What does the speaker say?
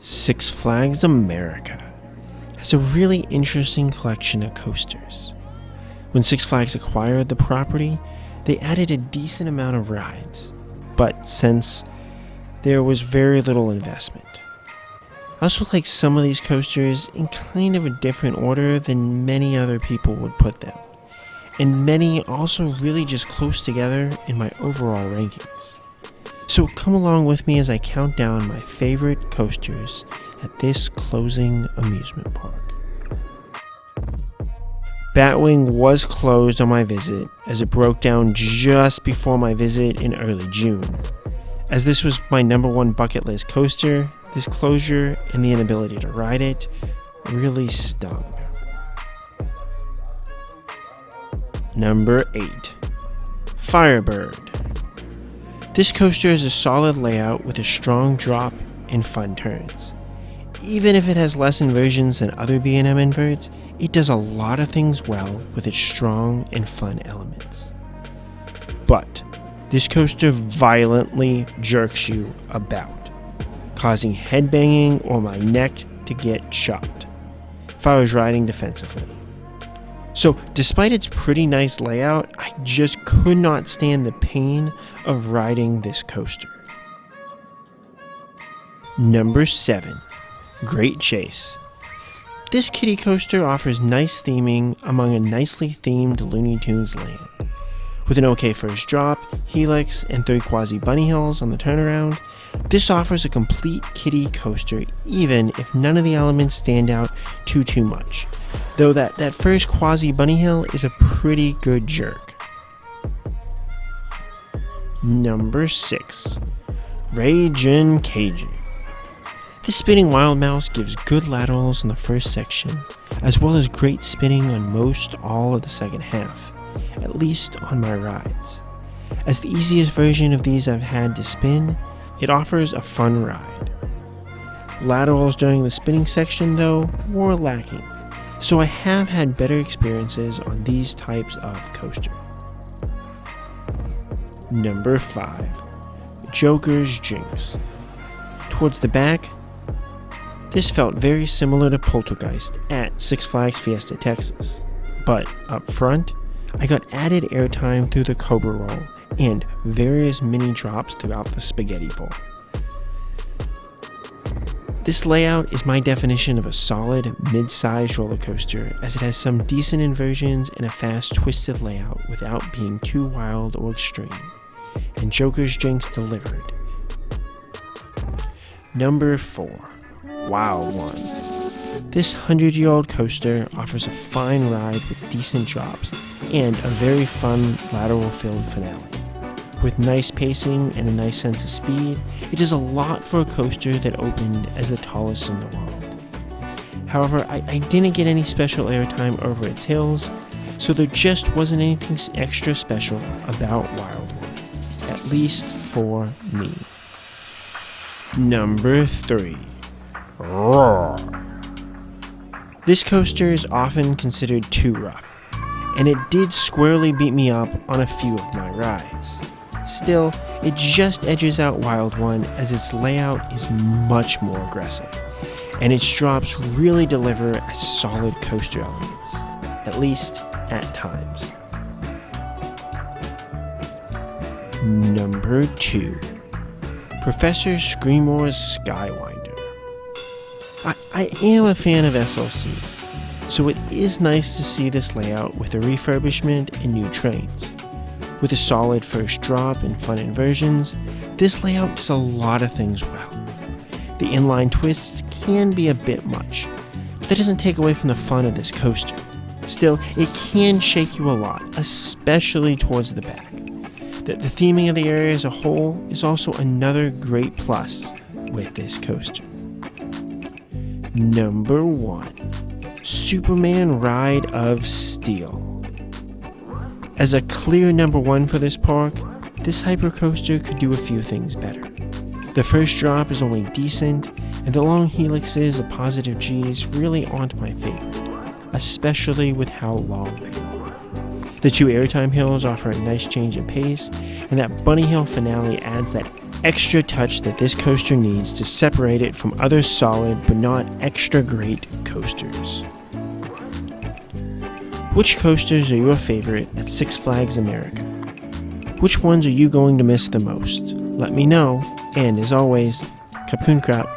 Six Flags America has a really interesting collection of coasters. When Six Flags acquired the property, they added a decent amount of rides, but since there was very little investment. I also like some of these coasters in kind of a different order than many other people would put them, and many also really just close together in my overall rankings. So come along with me as I count down my favorite coasters at this closing amusement park. Batwing was closed on my visit as it broke down just before my visit in early June. As this was my number one bucket list coaster, this closure and the inability to ride it really stung. Number 8. Firebird. This coaster is a solid layout with a strong drop and fun turns. Even if it has less inversions than other B&M inverts, it does a lot of things well with its strong and fun elements. But this coaster violently jerks you about, causing headbanging or my neck to get chopped if I was riding defensively. So despite its pretty nice layout, I just could not stand the pain of riding this coaster. Number 7. Great Chase. This kiddie coaster offers nice theming among a nicely themed Looney Tunes land. With an okay first drop, helix, and 3 quasi bunny hills on the turnaround, this offers a complete kiddie coaster even if none of the elements stand out too much. Though that first quasi bunny hill is a pretty good jerk. Number 6. Ragin Cajun. This spinning wild mouse gives good laterals in the first section, as well as great spinning on most all of the second half, at least on my rides. As the easiest version of these I've had to spin, it offers a fun ride. Laterals during the spinning section, though, were lacking, so I have had better experiences on these types of coaster. Number 5. Joker's Jinx. Towards the back, this felt very similar to Poltergeist at Six Flags Fiesta Texas, but up front, I got added airtime through the Cobra Roll and various mini drops throughout the Spaghetti Bowl. This layout is my definition of a solid, mid-sized roller coaster, as it has some decent inversions and a fast, twisted layout without being too wild or extreme, and Joker's Jinx delivered. Number 4. Wild One. This 100-year-old coaster offers a fine ride with decent drops and a very fun lateral-filled finale. With nice pacing and a nice sense of speed, it does a lot for a coaster that opened as the tallest in the world. However, I didn't get any special airtime over its hills, so there just wasn't anything extra special about Wild One, at least for me. Number 3. Roar. This coaster is often considered too rough, and it did squarely beat me up on a few of my rides. Still, it just edges out Wild One as its layout is much more aggressive, and its drops really deliver as solid coaster elements, at least at times. Number 2. Professor Screamore's SkyWinder. I am a fan of SLCs, so it is nice to see this layout with a refurbishment and new trains. With a solid first drop and fun inversions, this layout does a lot of things well. The inline twists can be a bit much, but that doesn't take away from the fun of this coaster. Still, it can shake you a lot, especially towards the back. The theming of the area as a whole is also another great plus with this coaster. Number 1. Superman Ride of Steel. As a clear number 1 for this park, this hypercoaster could do a few things better. The first drop is only decent, and the long helixes of positive G's really aren't my favorite, especially with how long they are. The 2 airtime hills offer a nice change in pace, and that bunny hill finale adds that extra touch that this coaster needs to separate it from other solid but not extra great coasters. Which coasters are your favorite at Six Flags America? Which ones are you going to miss the most? Let me know, and as always, Kapun Krap.